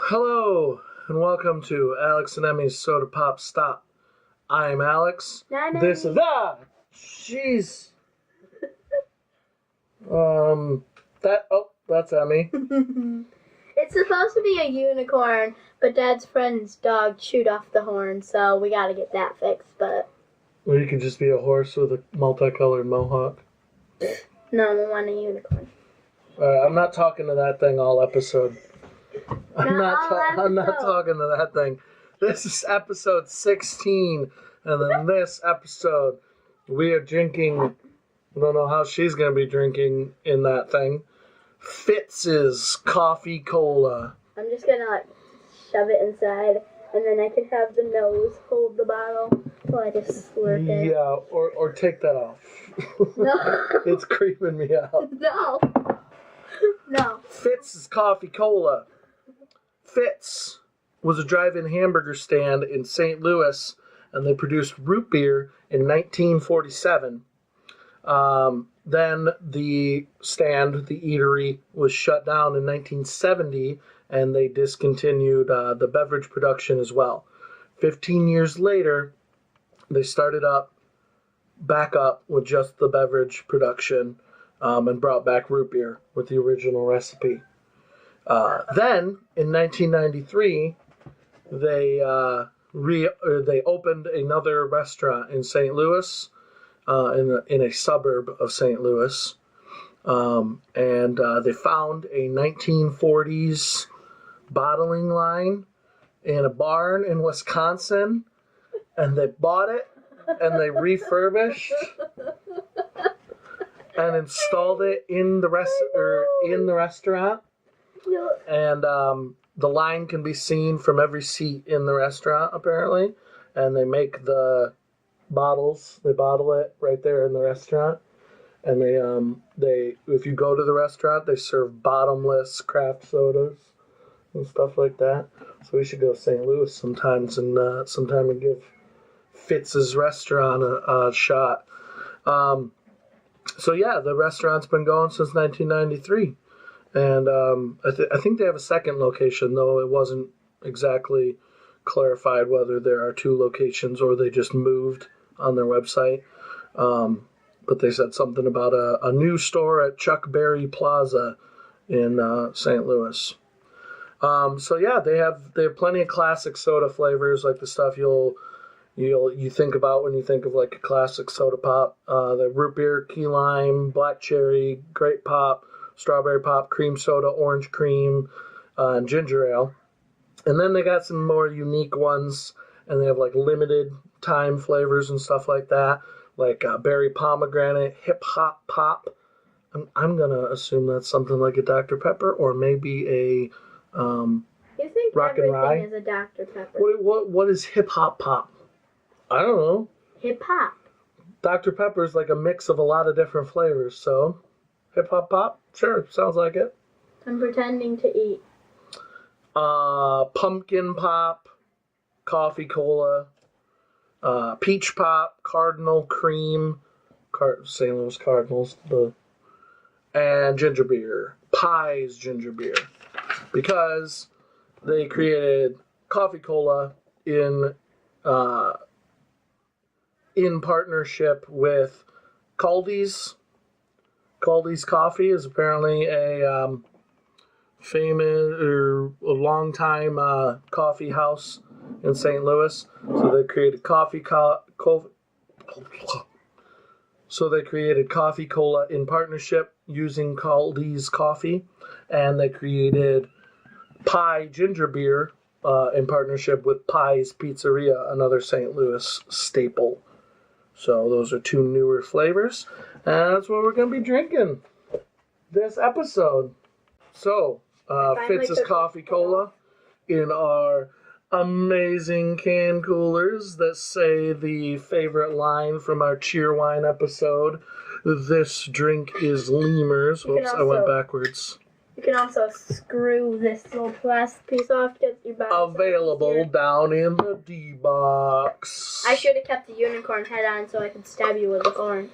Hello, and welcome to Alex and Emmy's Soda Pop Stop. I am Alex. This is jeez. That's Emmy. It's supposed to be a unicorn, but Dad's friend's dog chewed off the horn, so we gotta get that fixed, but... Or you could just be a horse with a multicolored mohawk. No, we want a unicorn. I'm not talking to that thing all episode. I'm not talking to that thing. This is episode 16, and in this episode, we are drinking... I don't know how she's going to be drinking in that thing. Fitz's Coffee Cola. I'm just gonna, shove it inside, and then I can have the nose hold the bottle while I just slurp it. Yeah, or take that off. No. It's creeping me out. No. No. Fitz's Coffee Cola. Fitz was a drive-in hamburger stand in St. Louis, and they produced root beer in 1947. Then the stand, the eatery, was shut down in 1970, and they discontinued the beverage production as well. 15 years later, they started back up with just the beverage production, and brought back root beer with the original recipe. Then, in 1993, they opened another restaurant in St. Louis, in a suburb of St. Louis, and they found a 1940s bottling line in a barn in Wisconsin, and they bought it, and they refurbished and installed it in the restaurant, and the line can be seen from every seat in the restaurant apparently, and they make the bottles. They bottle it right there in the restaurant, and they if you go to the restaurant, they serve bottomless craft sodas and stuff like that. So we should go to St. Louis sometimes and give Fitz's restaurant a shot. So yeah, the restaurant's been going since 1993, and I think they have a second location, though it wasn't exactly clarified whether there are two locations or they just moved on their website. But they said something about a new store at Chuck Berry Plaza in St. Louis. So yeah, they have plenty of classic soda flavors, like the stuff you think about when you think of like a classic soda pop. The root beer, key lime, black cherry, grape pop, strawberry pop, cream soda, orange cream, and ginger ale. And then they got some more unique ones, and they have like limited time flavors and stuff like that, like berry pomegranate, hip hop pop. I'm gonna assume that's something like a Dr. Pepper, or maybe a you think rock and rye is a Dr. Pepper? What is hip hop pop? I don't know. Hip hop. Dr. Pepper is like a mix of a lot of different flavors, so hip hop pop, sure, sounds like it. I'm pretending to eat. Pumpkin pop, coffee cola, peach pop, cardinal cream, St. Louis Cardinals, and ginger beer, Pies ginger beer, because they created coffee cola in partnership with Caldi's. Caldi's Coffee is apparently a famous or a long time coffee house in St. Louis. So they created coffee cola in partnership using Caldi's coffee, and they created Pie ginger beer in partnership with Pie's Pizzeria, another St. Louis staple. So those are two newer flavors, and that's what we're going to be drinking this episode. So, Fitz's Coffee Cola in our amazing can coolers that say the favorite line from our cheer wine episode. This drink is Lemurs. Whoops, I went backwards. You can also screw this little plastic piece off to get your back. Available down in the D-box. I should have kept the unicorn head on so I could stab you with the horn.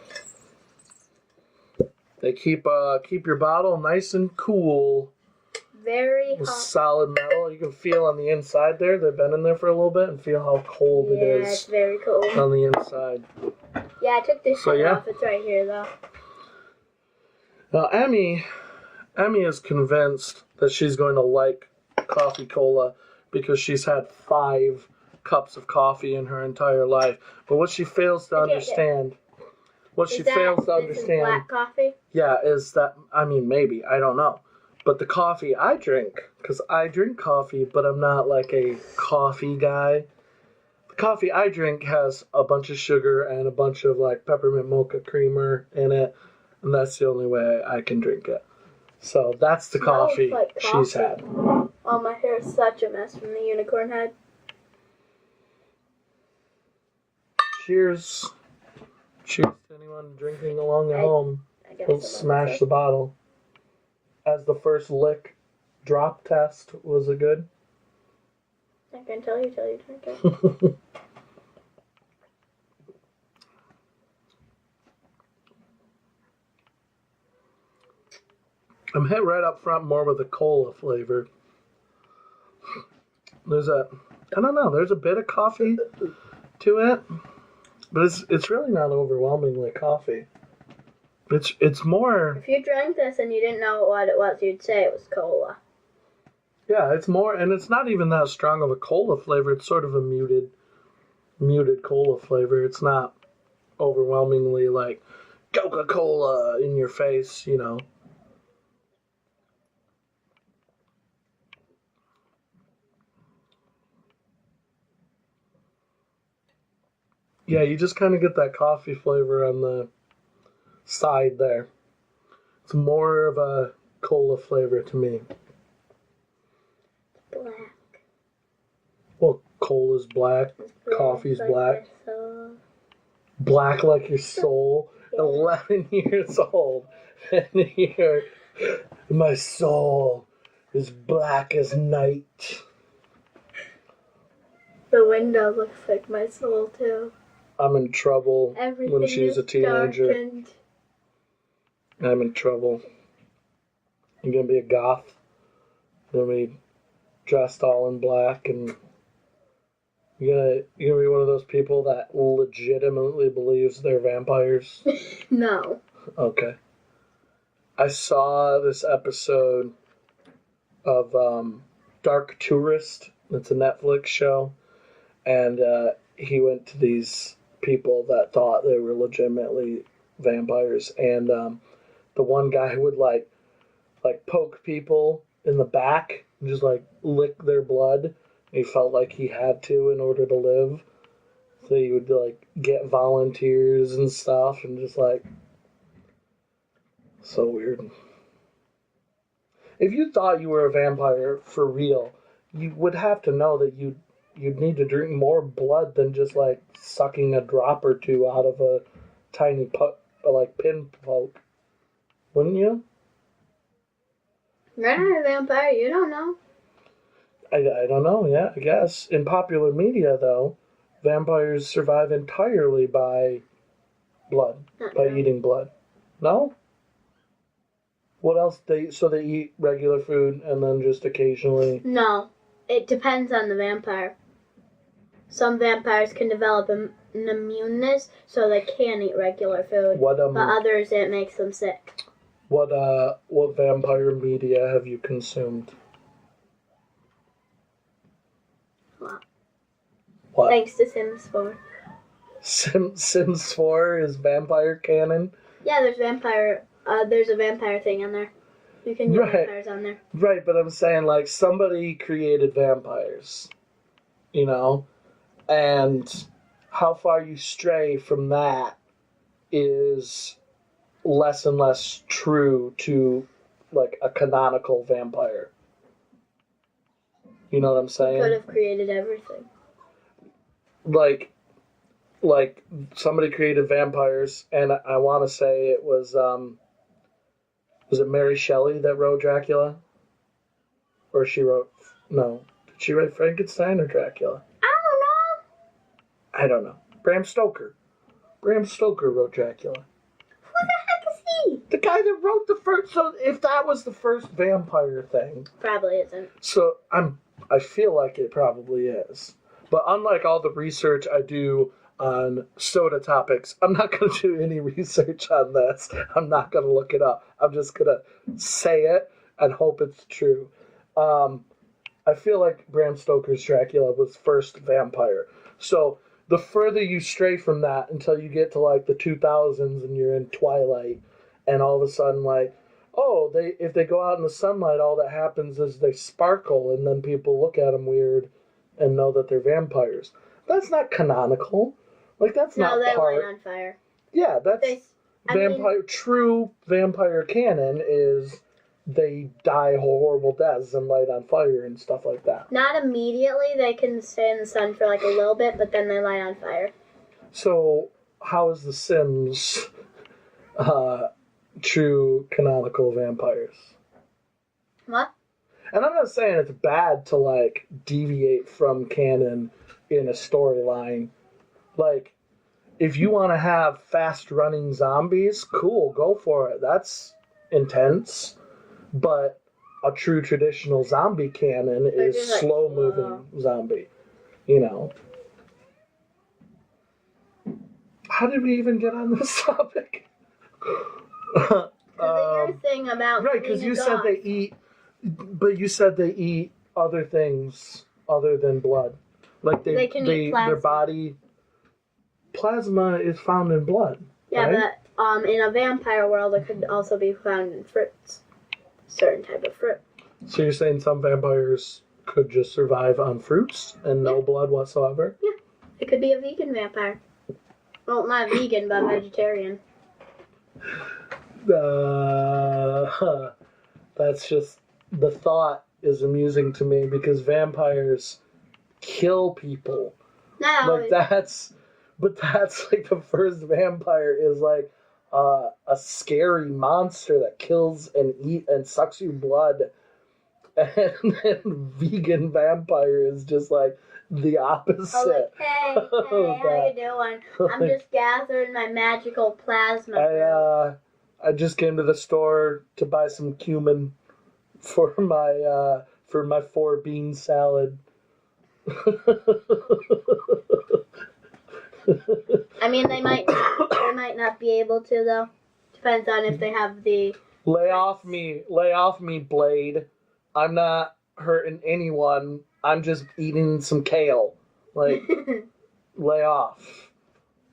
They keep your bottle nice and cool. very hot. Solid metal. You can feel on the inside there. They've been in there for a little bit and feel how cold it is. Yeah, it's very cold. On the inside. Yeah, I took this shit off. It's right here, though. Now, Emmy is convinced that she's going to like coffee cola because she's had 5 cups of coffee in her entire life. But what she fails to understand... This is black coffee? Yeah, is that, I mean, maybe, I don't know. But the coffee I drink, because I drink coffee, but I'm not like a coffee guy. The coffee I drink has a bunch of sugar and a bunch of like peppermint mocha creamer in it, and that's the only way I can drink it. So that's the coffee she's had. Oh, my hair is such a mess from the unicorn head. Cheers. Cheers to anyone drinking along at home. Don't smash the bottle. As the first lick drop test, was it good? I can tell you till you drink it. I'm hit right up front more with the cola flavor. There's a bit of coffee to it. But it's really not overwhelmingly coffee. It's more... If you drank this and you didn't know what it was, you'd say it was cola. Yeah, it's more... And it's not even that strong of a cola flavor. It's sort of a muted cola flavor. It's not overwhelmingly like Coca-Cola in your face, you know. Yeah, you just kind of get that coffee flavor on the side there. It's more of a cola flavor to me. Black. Well, cola's black. Coffee's black. Black like your soul. Yeah. 11 years old. And my soul is black as night. The window looks like my soul, too. I'm in trouble when she's a teenager. Darkened. I'm in trouble. You're going to be a goth. You're going to be dressed all in black. And you're going to be one of those people that legitimately believes they're vampires? No. Okay. I saw this episode of Dark Tourist. It's a Netflix show. And he went to these people that thought they were legitimately vampires, and the one guy would like poke people in the back and just like lick their blood. He felt like he had to in order to live, so he would like get volunteers and stuff, and just like so weird. If you thought you were a vampire for real, you would have to know that you'd need to drink more blood than just like sucking a drop or two out of a tiny pin poke, wouldn't you? You're not a vampire. You don't know. I don't know. Yeah, I guess in popular media though, vampires survive entirely by blood, eating blood. No. What else? They eat regular food and then just occasionally. No, it depends on the vampire. Some vampires can develop an immuneness, so they can eat regular food. But others, it makes them sick. What vampire media have you consumed? What? Thanks to Sims 4. Sims 4 is vampire canon? Yeah, there's a vampire thing in there. You can get vampires on there. Right, but I'm saying like somebody created vampires, you know? And how far you stray from that is less and less true to like a canonical vampire. You know what I'm saying? You could have created everything. Like somebody created vampires, and I want to say it was it Mary Shelley that wrote Dracula? Or she wrote... No. Did she write Frankenstein or Dracula? I don't know. Bram Stoker. Bram Stoker wrote Dracula. Who the heck is he? The guy that wrote the first... So if that was the first vampire thing... Probably isn't. So I feel like it probably is. But unlike all the research I do on soda topics, I'm not going to do any research on this. I'm not going to look it up. I'm just going to say it and hope it's true. I feel like Bram Stoker's Dracula was first vampire. So the further you stray from that until you get to like the 2000s and you're in Twilight, and all of a sudden like, oh, if they go out in the sunlight, all that happens is they sparkle, and then people look at them weird and know that they're vampires. That's not canonical. Like, that's not part... No, they light on fire. Yeah, that's... True vampire canon is they die horrible deaths and light on fire and stuff like that. Not immediately. They can stay in the sun for like a little bit, but then they light on fire. So, how is The Sims true canonical vampires? What? And I'm not saying it's bad to, like, deviate from canon in a storyline. Like, if you want to have fast-running zombies, cool, go for it. That's intense. But a true traditional zombie canon is slow-moving zombie. You know. How did we even get on this topic? Your thing about right, because you said they eat, but you said they eat other things other than blood. Like they can eat plasma. Their body plasma is found in blood. Yeah, right? But in a vampire world, it could also be found in fruits, certain type of fruit. So you're saying some vampires could just survive on fruits and no blood whatsoever? Yeah, it could be a vegan vampire. Well, not vegan, but vegetarian. That's just, the thought is amusing to me because vampires kill people. No. Like that's like the first vampire is like a scary monster that kills and eat and sucks your blood. And then vegan vampire is just like the opposite. Oh, like, hey, how you doing? I'm just gathering my magical plasma. I just came to the store to buy some cumin for my 4-bean salad. I mean, they might not be able to though. Depends on if they have the. Lay off me, Blade. I'm not hurting anyone. I'm just eating some kale. Like, lay off.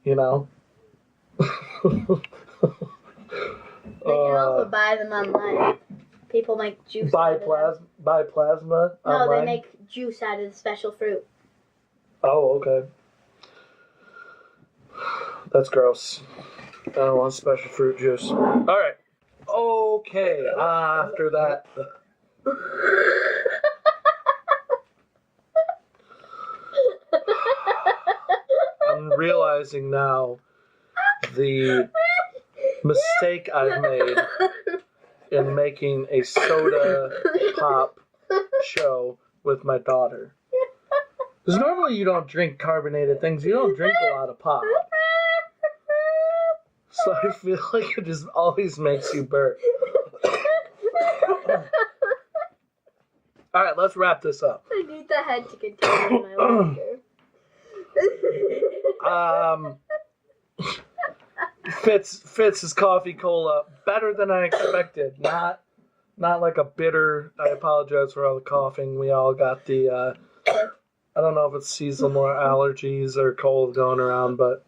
You know? They can also buy them online. People make juice buy out of them. Buy plasma No, online? they make juice out of the special fruit. Oh, okay. That's gross. I don't want special fruit juice. Alright. Okay, after that... I'm realizing now the mistake I've made in making a soda pop show with my daughter. Because normally you don't drink carbonated things. You don't drink a lot of pop. So I feel like it just always makes you burp. Alright, let's wrap this up. I need the head to contain my laughter. Fitz's coffee cola, better than I expected. Not like a bitter. I apologize for all the coughing. We all got the, I don't know if it's seasonal allergies or cold going around, but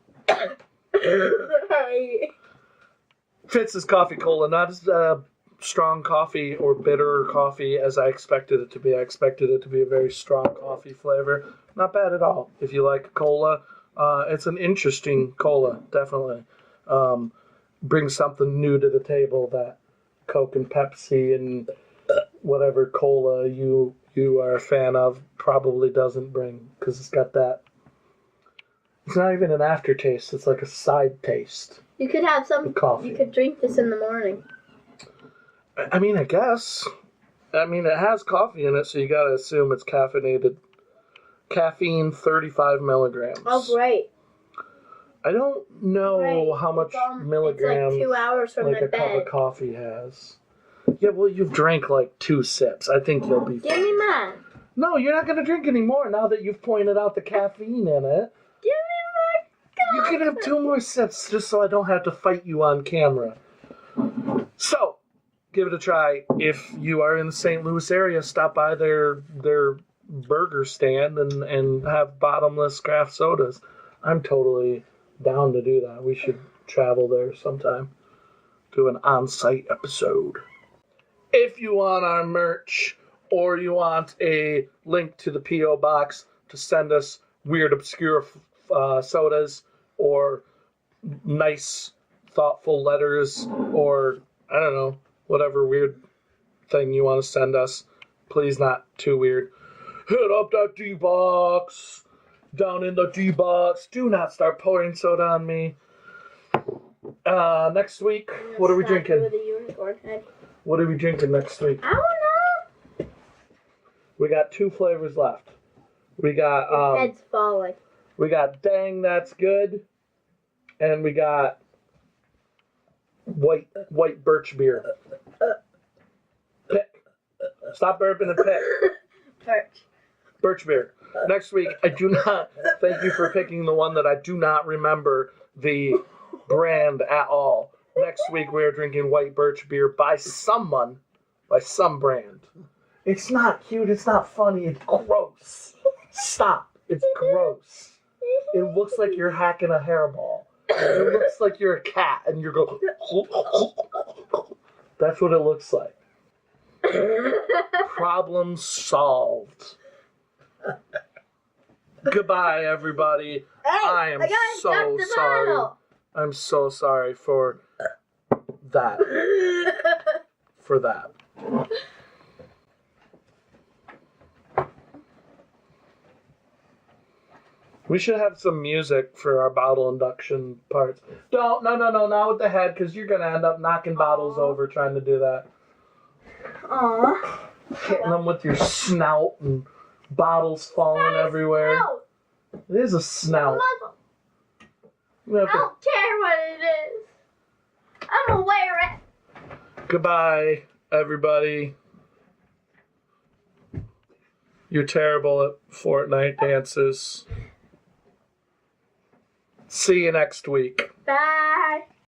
Fitz's coffee cola, not as strong coffee or bitter coffee as I expected it to be. I expected it to be a very strong coffee flavor. Not bad at all. If you like cola, it's an interesting cola, definitely. Brings something new to the table that Coke and Pepsi and whatever cola you are a fan of probably doesn't bring, because it's got that. It's not even an aftertaste. It's like a side taste. You could have some coffee. You could drink this in the morning. I mean, I guess. I mean, it has coffee in it, so you gotta assume it's caffeinated. Caffeine, 35 milligrams. Oh, great. I don't know how much milligrams it's like 2 hours from like the a bed. cup of coffee has. Yeah, well, you've drank like 2 sips. I think you'll be fine. Give me mine. No, you're not going to drink anymore now that you've pointed out the caffeine in it. Give me my cup. You can have 2 more sips just so I don't have to fight you on camera. So, give it a try. If you are in the St. Louis area, stop by their burger stand and have bottomless craft sodas. I'm totally down to do that. We should travel there sometime. Do an on-site episode. If you want our merch or you want a link to the P.O. box to send us weird, obscure sodas or nice, thoughtful letters or, I don't know, whatever weird thing you want to send us, please not too weird, hit up that D-box. Down in the D-box. Do not start pouring soda on me. Next week, what are we drinking? With a unicorn head. What are we drinking next week? I don't know. We got 2 flavors left. We got Your head's falling. We got Dang That's Good, and we got white birch beer. Pick. Stop burping and pick. Birch beer. Next week, I do not thank you for picking the one that I do not remember the brand at all. Next week, we are drinking white birch beer by some brand. It's not cute. It's not funny. It's gross. Stop. It's gross. It looks like you're hacking a hairball. It looks like you're a cat and you're going. That's what it looks like. Problem solved. Goodbye, everybody. Hey, I am so sorry. Bottle. I'm so sorry for that. We should have some music for our bottle induction parts. No, not with the head, because you're going to end up knocking bottles over trying to do that. Aww. Hitting them with your snout and bottles falling everywhere. Snout. It is a snout. I don't care what it is. I'm gonna wear it. Goodbye, everybody. You're terrible at Fortnite dances. See you next week. Bye.